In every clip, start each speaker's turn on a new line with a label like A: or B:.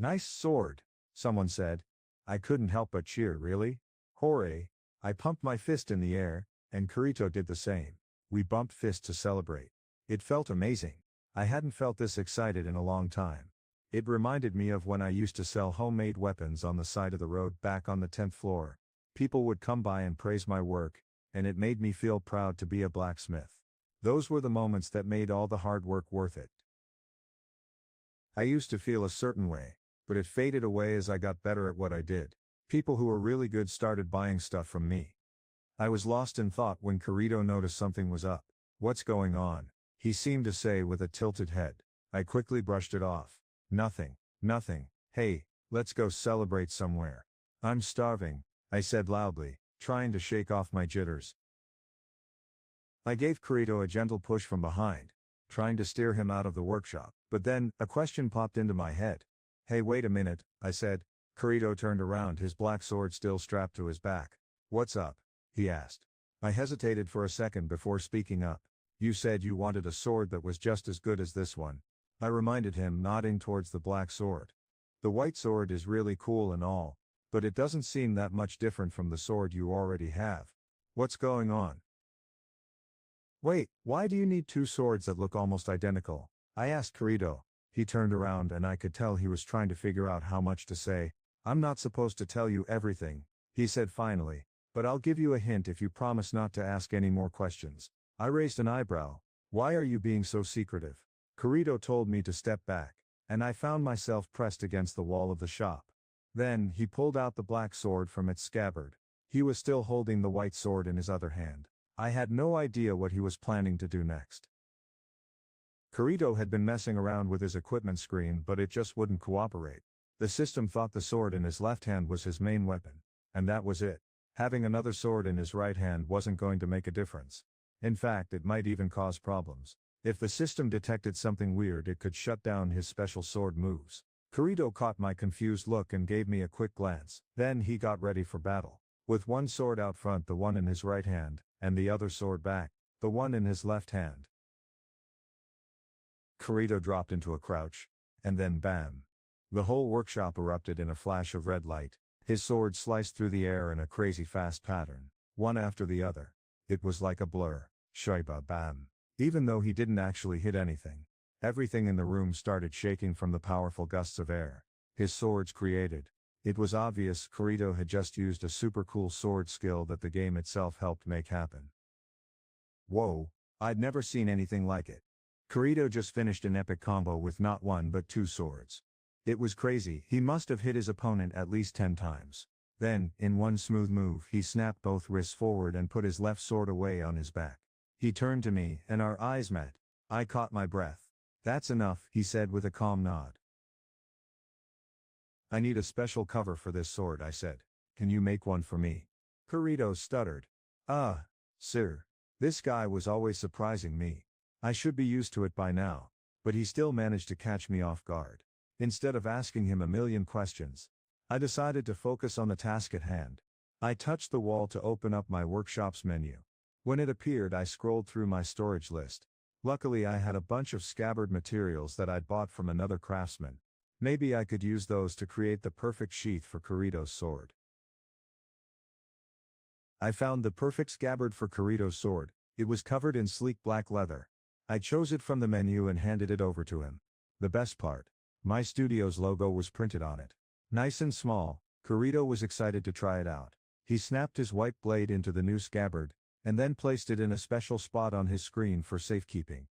A: Nice sword, someone said. I couldn't help but cheer. Really? Hooray! I pumped my fist in the air, and Kurito did the same. We bumped fists to celebrate. It felt amazing. I hadn't felt this excited in a long time. It reminded me of when I used to sell homemade weapons on the side of the road back on the 10th floor. People would come by and praise my work, and it made me feel proud to be a blacksmith. Those were the moments that made all the hard work worth it. I used to feel a certain way, but it faded away as I got better at what I did. People who were really good started buying stuff from me. I was lost in thought when Kurito noticed something was up. What's going on? He seemed to say with a tilted head. I quickly brushed it off. Nothing. Hey, let's go celebrate somewhere. I'm starving, I said loudly, trying to shake off my jitters. I gave Kurito a gentle push from behind, trying to steer him out of the workshop, but then, a question popped into my head. Hey, wait a minute, I said. Kurito turned around, his black sword still strapped to his back. What's up? He asked. I hesitated for a second before speaking up. You said you wanted a sword that was just as good as this one. I reminded him, nodding towards the black sword. The white sword is really cool and all, but it doesn't seem that much different from the sword you already have. What's going on? Wait, why do you need two swords that look almost identical? I asked Kurito. He turned around and I could tell he was trying to figure out how much to say. I'm not supposed to tell you everything, he said finally, but I'll give you a hint if you promise not to ask any more questions. I raised an eyebrow. Why are you being so secretive? Kurito told me to step back, and I found myself pressed against the wall of the shop. Then, he pulled out the black sword from its scabbard. He was still holding the white sword in his other hand. I had no idea what he was planning to do next. Kurito had been messing around with his equipment screen, but it just wouldn't cooperate. The system thought the sword in his left hand was his main weapon, and that was it. Having another sword in his right hand wasn't going to make a difference. In fact, it might even cause problems. If the system detected something weird, it could shut down his special sword moves. Kurito caught my confused look and gave me a quick glance. Then he got ready for battle. With one sword out front, the one in his right hand, and the other sword back, the one in his left hand. Kurito dropped into a crouch, and then bam! The whole workshop erupted in a flash of red light. His sword sliced through the air in a crazy fast pattern, one after the other. It was like a blur. Shiba bam! Even though he didn't actually hit anything, everything in the room started shaking from the powerful gusts of air his swords created. It was obvious Kurito had just used a super cool sword skill that the game itself helped make happen. Whoa, I'd never seen anything like it. Kurito just finished an epic combo with not one but two swords. It was crazy. He must have hit his opponent at least 10 times. Then, in one smooth move, he snapped both wrists forward and put his left sword away on his back. He turned to me, and our eyes met. I caught my breath. That's enough, he said with a calm nod. I need a special cover for this sword, I said. Can you make one for me? Kurito stuttered. Sir. This guy was always surprising me. I should be used to it by now. But he still managed to catch me off guard. Instead of asking him a million questions, I decided to focus on the task at hand. I touched the wall to open up my workshop's menu. When it appeared, I scrolled through my storage list. Luckily, I had a bunch of scabbard materials that I'd bought from another craftsman. Maybe I could use those to create the perfect sheath for Kurito's sword. I found the perfect scabbard for Kurito's sword. It was covered in sleek black leather. I chose it from the menu and handed it over to him. The best part, my studio's logo was printed on it. Nice and small, Kurito was excited to try it out. He snapped his white blade into the new scabbard, and then placed it in a special spot on his screen for safekeeping.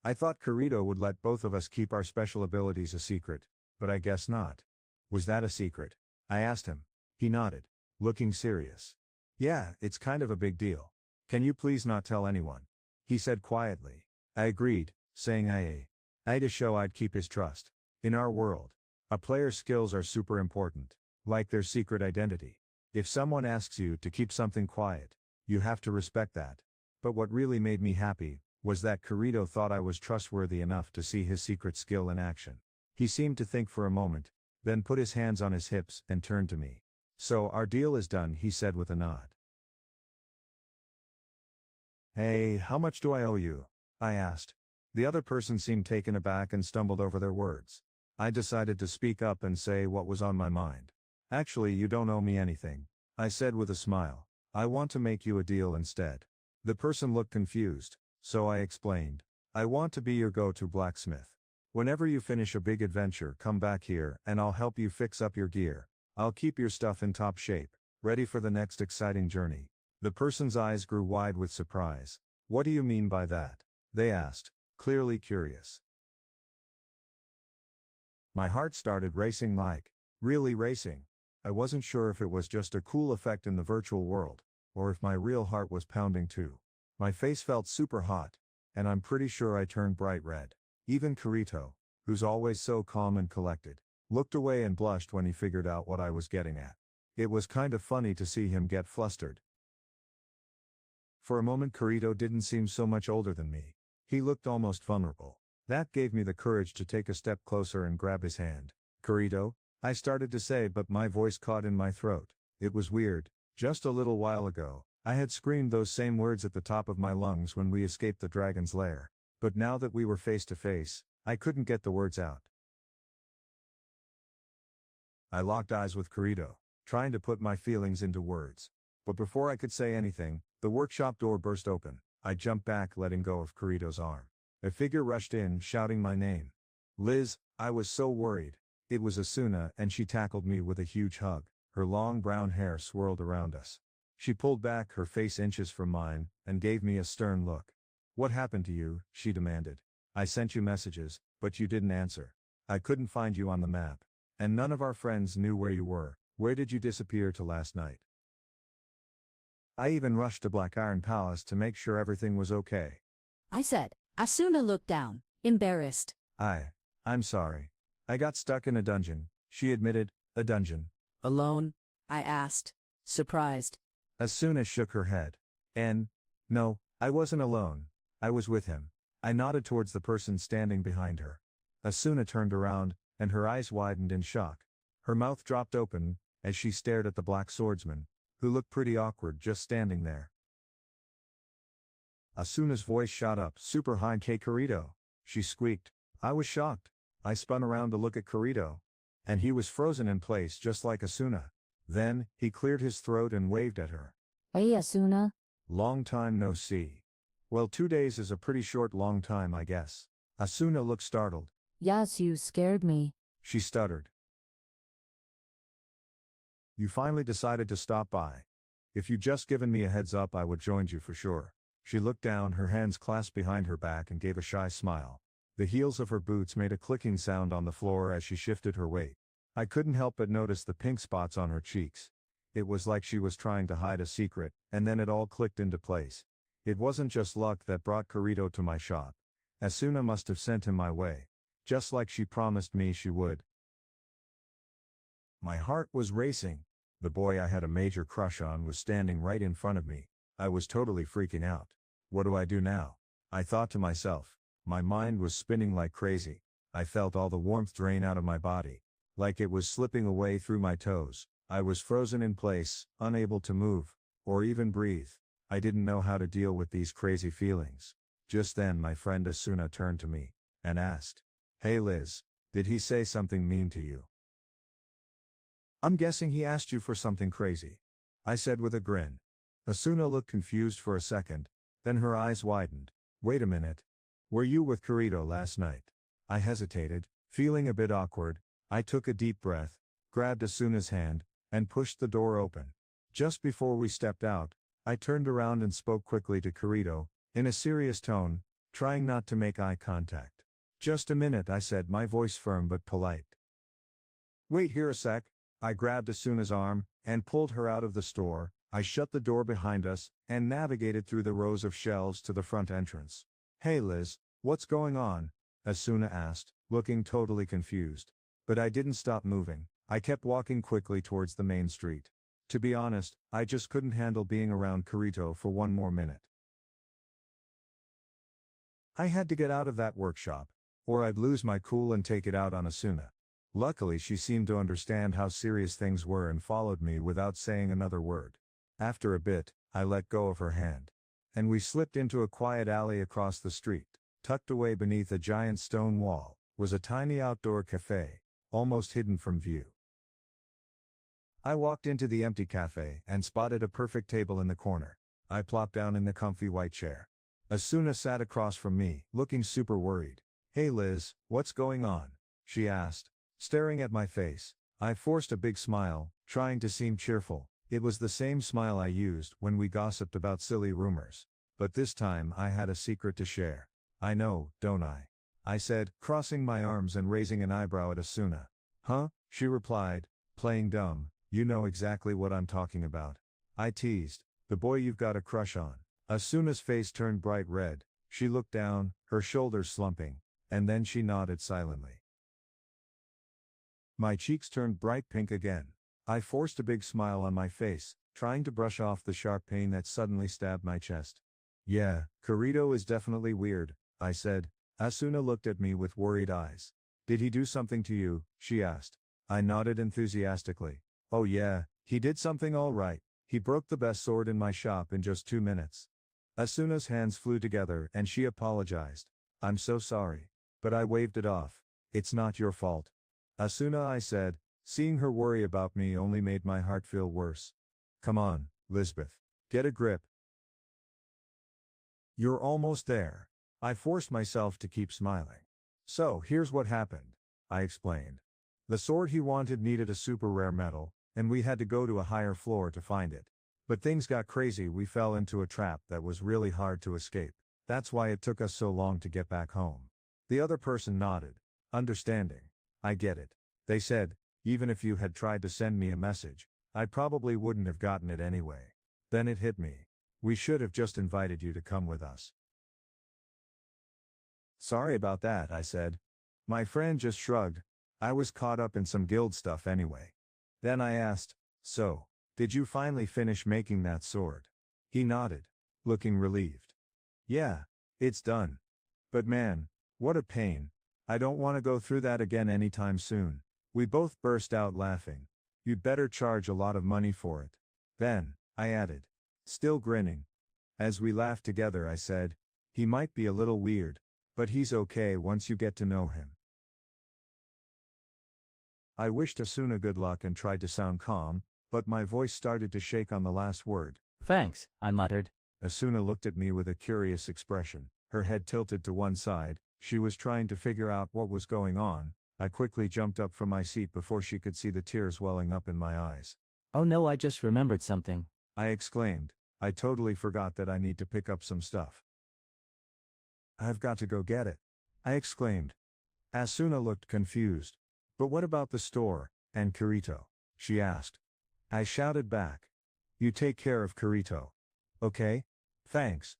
A: I thought Kurito would let both of us keep our special abilities a secret, but I guess not. Was that a secret? I asked him. He nodded, looking serious. Yeah, it's kind of a big deal. Can you please not tell anyone? He said quietly. I agreed, saying I'd to show I'd keep his trust. In our world, a player's skills are super important, like their secret identity. If someone asks you to keep something quiet, you have to respect that. But what really made me happy was that Kurito thought I was trustworthy enough to see his secret skill in action. He seemed to think for a moment, then put his hands on his hips and turned to me. So our deal is done, he said with a nod. Hey, how much do I owe you? I asked. The other person seemed taken aback and stumbled over their words. I decided to speak up and say what was on my mind. Actually, you don't owe me anything, I said with a smile. I want to make you a deal instead. The person looked confused, so I explained. I want to be your go-to blacksmith. Whenever you finish a big adventure, come back here and I'll help you fix up your gear. I'll keep your stuff in top shape, ready for the next exciting journey. The person's eyes grew wide with surprise. What do you mean by that? They asked, clearly curious. My heart started racing, really racing. I wasn't sure if it was just a cool effect in the virtual world, or if my real heart was pounding too. My face felt super hot, and I'm pretty sure I turned bright red. Even Kirito, who's always so calm and collected, looked away and blushed when he figured out what I was getting at. It was kind of funny to see him get flustered. For a moment Kirito didn't seem so much older than me. He looked almost vulnerable. That gave me the courage to take a step closer and grab his hand. Kirito, I started to say, but my voice caught in my throat. It was weird. Just a little while ago, I had screamed those same words at the top of my lungs when we escaped the dragon's lair. But now that we were face to face, I couldn't get the words out. I locked eyes with Kirito, trying to put my feelings into words. But before I could say anything, the workshop door burst open. I jumped back, letting go of Kirito's arm. A figure rushed in, shouting my name. Liz, I was so worried. It was Asuna, and she tackled me with a huge hug. Her long brown hair swirled around us. She pulled back, her face inches from mine, and gave me a stern look. What happened to you? She demanded. I sent you messages, but you didn't answer. I couldn't find you on the map. And none of our friends knew where you were. Where did you disappear to last night? I even rushed to Black Iron Palace to make sure everything was okay,
B: I said. Asuna looked down, embarrassed.
A: I'm sorry. I got stuck in a dungeon, she admitted. A dungeon.
B: Alone? I asked, surprised.
A: Asuna shook her head. No, I wasn't alone. I was with him. I nodded towards the person standing behind her. Asuna turned around, and her eyes widened in shock. Her mouth dropped open, as she stared at the black swordsman, who looked pretty awkward just standing there. Asuna's voice shot up super high. Hey Kirito, she squeaked. I was shocked. I spun around to look at Kirito. And he was frozen in place just like Asuna. Then, he cleared his throat and waved at her.
C: Hey Asuna.
A: Long time no see. Well, 2 days is a pretty short long time, I guess. Asuna looked startled.
C: Yes, you scared me.
A: She stuttered. You finally decided to stop by. If you'd just given me a heads up, I would join you for sure. She looked down, her hands clasped behind her back, and gave a shy smile. The heels of her boots made a clicking sound on the floor as she shifted her weight. I couldn't help but notice the pink spots on her cheeks. It was like she was trying to hide a secret, and then it all clicked into place. It wasn't just luck that brought Kirito to my shop. Asuna must have sent him my way, just like she promised me she would. My heart was racing. The boy I had a major crush on was standing right in front of me. I was totally freaking out. What do I do now? I thought to myself. My mind was spinning like crazy. I felt all the warmth drain out of my body. Like it was slipping away through my toes. I was frozen in place, unable to move, or even breathe. I didn't know how to deal with these crazy feelings. Just then my friend Asuna turned to me, and asked, Hey Liz, did he say something mean to you? I'm guessing he asked you for something crazy, I said with a grin. Asuna looked confused for a second, then her eyes widened. Wait a minute. Were you with Kirito last night? I hesitated, feeling a bit awkward. I took a deep breath, grabbed Asuna's hand, and pushed the door open. Just before we stepped out, I turned around and spoke quickly to Kirito, in a serious tone, trying not to make eye contact. Just a minute, I said, my voice firm but polite. Wait here a sec. I grabbed Asuna's arm, and pulled her out of the store. I shut the door behind us, and navigated through the rows of shelves to the front entrance. Hey Liz, what's going on? Asuna asked, looking totally confused. But I didn't stop moving. I kept walking quickly towards the main street. To be honest, I just couldn't handle being around Kirito for one more minute. I had to get out of that workshop, or I'd lose my cool and take it out on Asuna. Luckily she seemed to understand how serious things were and followed me without saying another word. After a bit, I let go of her hand. And we slipped into a quiet alley across the street. Tucked away beneath a giant stone wall was a tiny outdoor cafe, almost hidden from view. I walked into the empty cafe and spotted a perfect table in the corner. I plopped down in the comfy white chair. Asuna sat across from me, looking super worried. "Hey Liz, what's going on?" she asked, staring at my face. I forced a big smile, trying to seem cheerful. It was the same smile I used when we gossiped about silly rumors. But this time I had a secret to share. "I know, don't I?" I said, crossing my arms and raising an eyebrow at Asuna. "Huh?" she replied, playing dumb. "You know exactly what I'm talking about." I teased, "The boy you've got a crush on." Asuna's face turned bright red. She looked down, her shoulders slumping, and then she nodded silently. My cheeks turned bright pink again. I forced a big smile on my face, trying to brush off the sharp pain that suddenly stabbed my chest. "Yeah, Kirito is definitely weird," I said. Asuna looked at me with worried eyes. "Did he do something to you?" she asked. I nodded enthusiastically. "Oh yeah, he did something all right. He broke the best sword in my shop in just 2 minutes." Asuna's hands flew together and she apologized. "I'm so sorry." But I waved it off. "It's not your fault." "Asuna," I said, seeing her worry about me only made my heart feel worse. "Come on, Lisbeth. Get a grip. You're almost there." I forced myself to keep smiling. "So here's what happened," I explained. "The sword he wanted needed a super rare metal, and we had to go to a higher floor to find it. But things got crazy. We fell into a trap that was really hard to escape. That's why it took us so long to get back home." The other person nodded, understanding. "I get it." They said, "Even if you had tried to send me a message, I probably wouldn't have gotten it anyway." Then it hit me. "We should have just invited you to come with us." "Sorry about that," I said. My friend just shrugged. "I was caught up in some guild stuff anyway." Then I asked, "So, did you finally finish making that sword?" He nodded, looking relieved. "Yeah, it's done. But man, what a pain. I don't want to go through that again anytime soon." We both burst out laughing. "You'd better charge a lot of money for it." Then, I added, still grinning. As we laughed together, I said, "He might be a little weird, but he's okay once you get to know him." I wished Asuna good luck and tried to sound calm, but my voice started to shake on the last word.
D: "Thanks," I muttered.
A: Asuna looked at me with a curious expression, her head tilted to one side. She was trying to figure out what was going on. I quickly jumped up from my seat before she could see the tears welling up in my eyes.
D: "Oh no, I just remembered something."
A: I exclaimed. "I totally forgot that I need to pick up some stuff." "I've got to go get it," I exclaimed. Asuna looked confused. "But what about the store, and Kirito?" she asked. I shouted back. "You take care of Kirito. Okay? Thanks."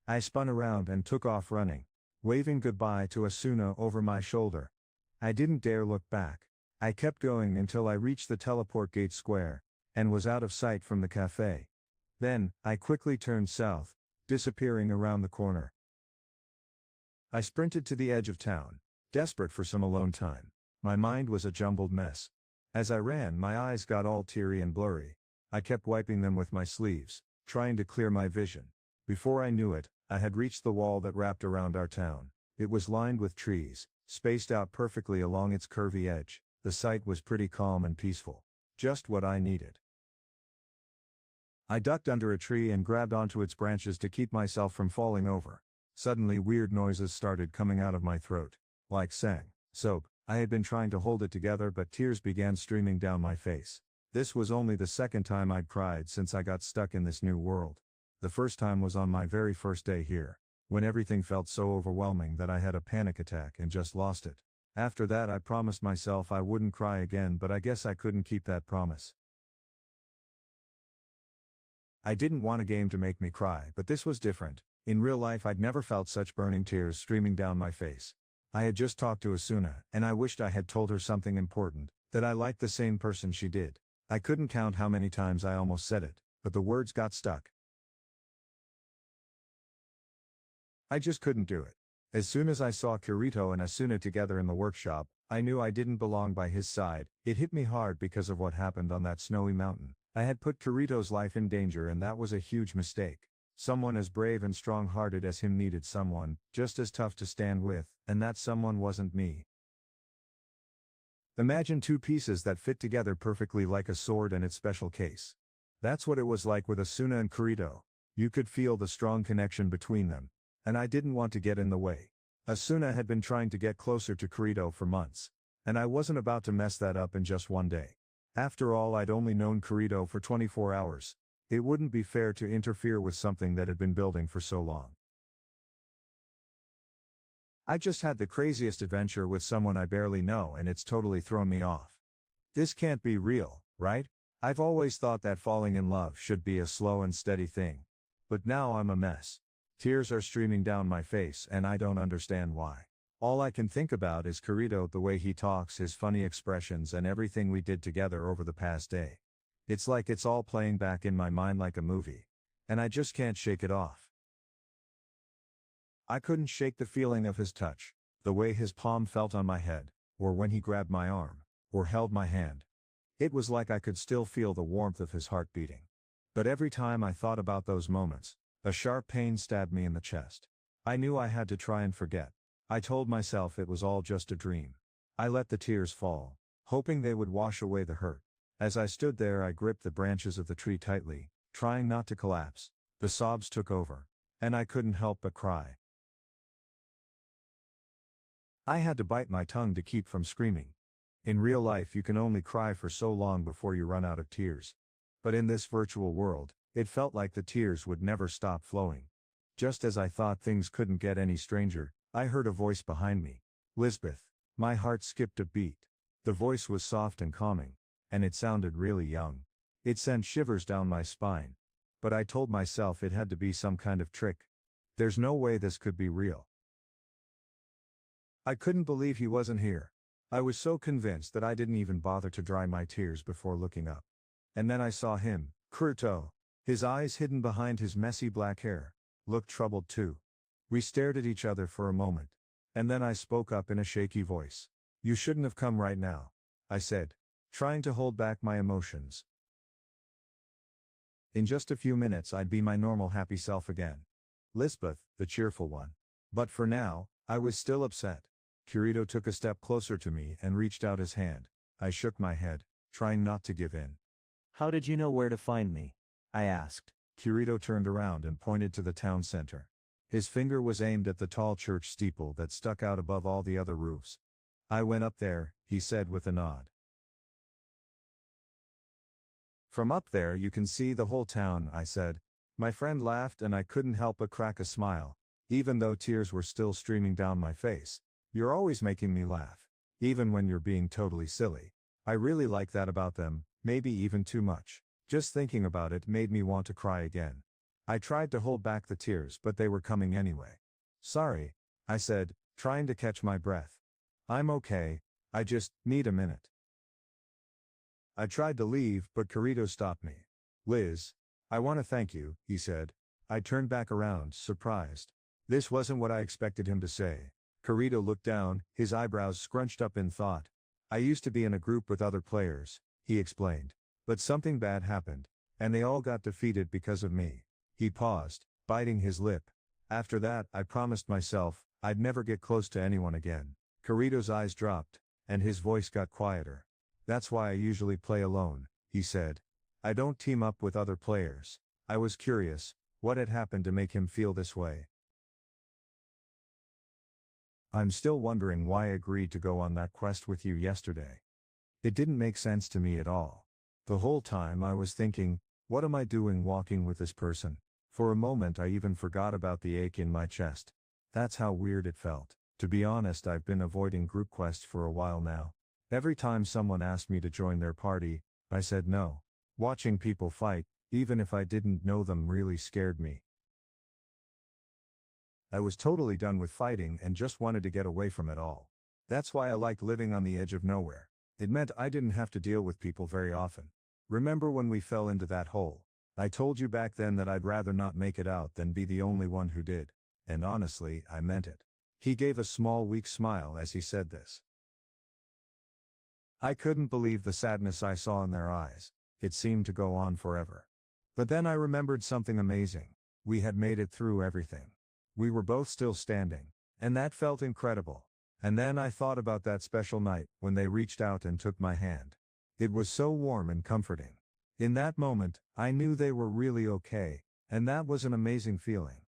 A: I spun around and took off running, waving goodbye to Asuna over my shoulder. I didn't dare look back. I kept going until I reached the teleport gate square, and was out of sight from the cafe. Then, I quickly turned south, disappearing around the corner. I sprinted to the edge of town, desperate for some alone time. My mind was a jumbled mess. As I ran, my eyes got all teary and blurry. I kept wiping them with my sleeves, trying to clear my vision. Before I knew it, I had reached the wall that wrapped around our town. It was lined with trees, spaced out perfectly along its curvy edge. The sight was pretty calm and peaceful. Just what I needed. I ducked under a tree and grabbed onto its branches to keep myself from falling over. Suddenly weird noises started coming out of my throat. Like sang, soap. I had been trying to hold it together, but tears began streaming down my face. This was only the second time I'd cried since I got stuck in this new world. The first time was on my very first day here, when everything felt so overwhelming that I had a panic attack and just lost it. After that I promised myself I wouldn't cry again, but I guess I couldn't keep that promise. I didn't want a game to make me cry, but this was different. In real life I'd never felt such burning tears streaming down my face. I had just talked to Asuna, and I wished I had told her something important, that I liked the same person she did. I couldn't count how many times I almost said it, but the words got stuck. I just couldn't do it. As soon as I saw Kirito and Asuna together in the workshop, I knew I didn't belong by his side. It hit me hard because of what happened on that snowy mountain. I had put Kirito's life in danger, and that was a huge mistake. Someone as brave and strong-hearted as him needed someone just as tough to stand with, and that someone wasn't me. Imagine two pieces that fit together perfectly like a sword and its special case. That's what it was like with Asuna and Kirito. You could feel the strong connection between them, and I didn't want to get in the way. Asuna had been trying to get closer to Kirito for months, and I wasn't about to mess that up in just one day. After all, I'd only known Kirito for 24 hours. It wouldn't be fair to interfere with something that had been building for so long. I just had the craziest adventure with someone I barely know, and it's totally thrown me off. This can't be real, right? I've always thought that falling in love should be a slow and steady thing. But now I'm a mess. Tears are streaming down my face and I don't understand why. All I can think about is Kirito, the way he talks, his funny expressions, and everything we did together over the past day. It's like it's all playing back in my mind like a movie. And I just can't shake it off. I couldn't shake the feeling of his touch, the way his palm felt on my head, or when he grabbed my arm, or held my hand. It was like I could still feel the warmth of his heart beating. But every time I thought about those moments, a sharp pain stabbed me in the chest. I knew I had to try and forget. I told myself it was all just a dream. I let the tears fall, hoping they would wash away the hurt. As I stood there, I gripped the branches of the tree tightly, trying not to collapse. The sobs took over, and I couldn't help but cry. I had to bite my tongue to keep from screaming. In real life, you can only cry for so long before you run out of tears. But in this virtual world, it felt like the tears would never stop flowing. Just as I thought things couldn't get any stranger, I heard a voice behind me. Lisbeth. My heart skipped a beat. The voice was soft and calming, and it sounded really young. It sent shivers down my spine. But I told myself it had to be some kind of trick. There's no way this could be real. I couldn't believe he wasn't here. I was so convinced that I didn't even bother to dry my tears before looking up. And then I saw him, Kirito. His eyes, hidden behind his messy black hair, looked troubled too. We stared at each other for a moment, and then I spoke up in a shaky voice. "You shouldn't have come right now," I said, trying to hold back my emotions. In just a few minutes I'd be my normal happy self again. Lisbeth, the cheerful one. But for now, I was still upset. Kirito took a step closer to me and reached out his hand. I shook my head, trying not to give in.
D: How did you know where to find me? I asked.
A: Kirito turned around and pointed to the town center. His finger was aimed at the tall church steeple that stuck out above all the other roofs. "I went up there," he said with a nod. "From up there you can see the whole town," I said. My friend laughed and I couldn't help but crack a smile, even though tears were still streaming down my face. "You're always making me laugh, even when you're being totally silly. I really like that about them, maybe even too much." Just thinking about it made me want to cry again. I tried to hold back the tears, but they were coming anyway. "Sorry," I said, trying to catch my breath. "I'm okay, I just need a minute." I tried to leave, but Kirito stopped me. "Liz, I want to thank you," he said. I turned back around, surprised. This wasn't what I expected him to say. Kirito looked down, his eyebrows scrunched up in thought. "I used to be in a group with other players," he explained. "But something bad happened, and they all got defeated because of me." He paused, biting his lip. "After that, I promised myself I'd never get close to anyone again." Kirito's eyes dropped, and his voice got quieter. "That's why I usually play alone," he said. "I don't team up with other players." I was curious, what had happened to make him feel this way? "I'm still wondering why I agreed to go on that quest with you yesterday. It didn't make sense to me at all. The whole time I was thinking, what am I doing walking with this person? For a moment I even forgot about the ache in my chest. That's how weird it felt. To be honest, I've been avoiding group quests for a while now. Every time someone asked me to join their party, I said no. Watching people fight, even if I didn't know them, really scared me. I was totally done with fighting and just wanted to get away from it all. That's why I liked living on the edge of nowhere. It meant I didn't have to deal with people very often. Remember when we fell into that hole? I told you back then that I'd rather not make it out than be the only one who did. And honestly, I meant it." He gave a small weak smile as he said this. I couldn't believe the sadness I saw in their eyes. It seemed to go on forever. But then I remembered something amazing. We had made it through everything. We were both still standing, and that felt incredible. And then I thought about that special night when they reached out and took my hand. It was so warm and comforting. In that moment, I knew they were really okay, and that was an amazing feeling.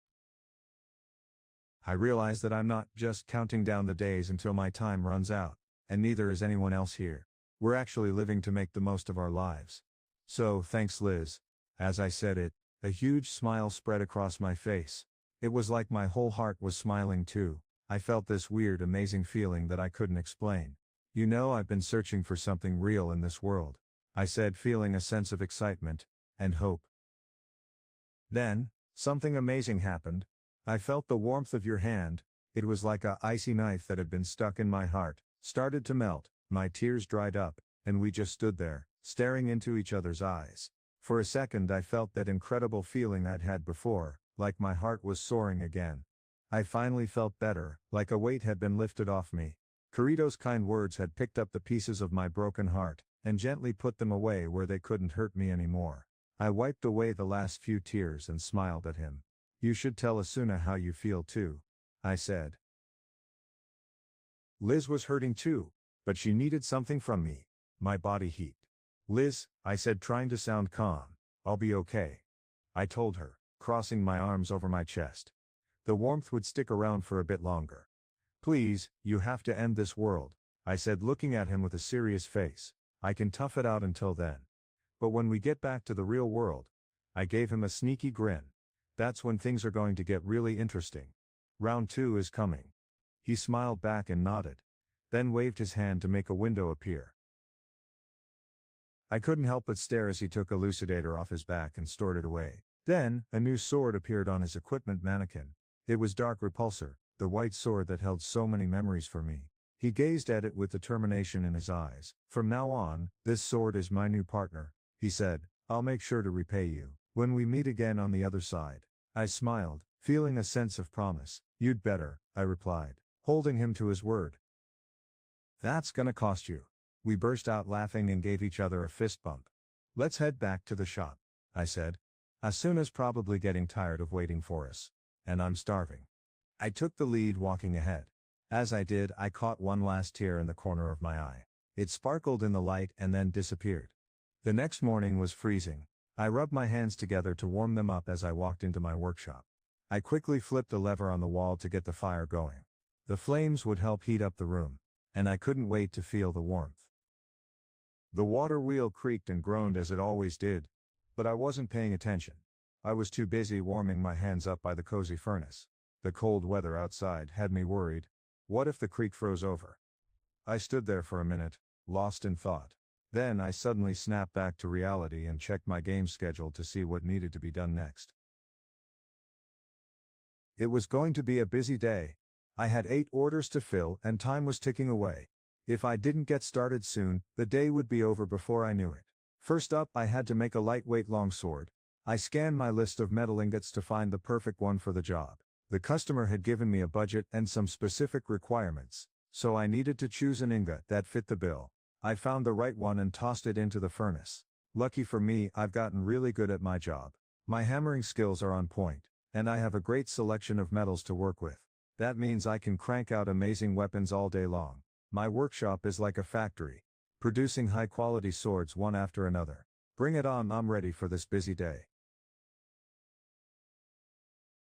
A: I realized that I'm not just counting down the days until my time runs out, and neither is anyone else here. We're actually living to make the most of our lives. So, thanks Liz. As I said it, a huge smile spread across my face. It was like my whole heart was smiling too. I felt this weird, amazing feeling that I couldn't explain. You know, I've been searching for something real in this world, I said, feeling a sense of excitement and hope. Then, something amazing happened. I felt the warmth of your hand. It was like a icy knife that had been stuck in my heart, started to melt, my tears dried up, and we just stood there, staring into each other's eyes. For a second I felt that incredible feeling I'd had before, like my heart was soaring again. I finally felt better, like a weight had been lifted off me. Kirito's kind words had picked up the pieces of my broken heart, and gently put them away where they couldn't hurt me anymore. I wiped away the last few tears and smiled at him. You should tell Asuna how you feel too, I said. Liz was hurting too, but she needed something from me. My body heaved. Liz, I said, trying to sound calm, I'll be okay. I told her, crossing my arms over my chest. The warmth would stick around for a bit longer. Please, you have to end this world, I said, looking at him with a serious face. I can tough it out until then. But when we get back to the real world, I gave him a sneaky grin. That's when things are going to get really interesting. Round 2 is coming. He smiled back and nodded, then waved his hand to make a window appear. I couldn't help but stare as he took Elucidator off his back and stored it away. Then, a new sword appeared on his equipment mannequin. It was Dark Repulsor, the white sword that held so many memories for me. He gazed at it with determination in his eyes. From now on, this sword is my new partner, he said. I'll make sure to repay you when we meet again on the other side. I smiled, feeling a sense of promise. You'd better, I replied, holding him to his word. That's gonna cost you. We burst out laughing and gave each other a fist bump. Let's head back to the shop, I said. Asuna's probably getting tired of waiting for us. And I'm starving. I took the lead, walking ahead. As I did, I caught one last tear in the corner of my eye. It sparkled in the light and then disappeared. The next morning was freezing. I rubbed my hands together to warm them up as I walked into my workshop. I quickly flipped a lever on the wall to get the fire going. The flames would help heat up the room, and I couldn't wait to feel the warmth. The water wheel creaked and groaned as it always did, but I wasn't paying attention. I was too busy warming my hands up by the cozy furnace. The cold weather outside had me worried. What if the creek froze over? I stood there for a minute, lost in thought. Then I suddenly snapped back to reality and checked my game schedule to see what needed to be done next. It was going to be a busy day. I had 8 orders to fill and time was ticking away. If I didn't get started soon, the day would be over before I knew it. First up, I had to make a lightweight longsword. I scanned my list of metal ingots to find the perfect one for the job. The customer had given me a budget and some specific requirements, so I needed to choose an ingot that fit the bill. I found the right one and tossed it into the furnace. Lucky for me, I've gotten really good at my job. My hammering skills are on point, and I have a great selection of metals to work with. That means I can crank out amazing weapons all day long. My workshop is like a factory, producing high-quality swords one after another. Bring it on, I'm ready for this busy day.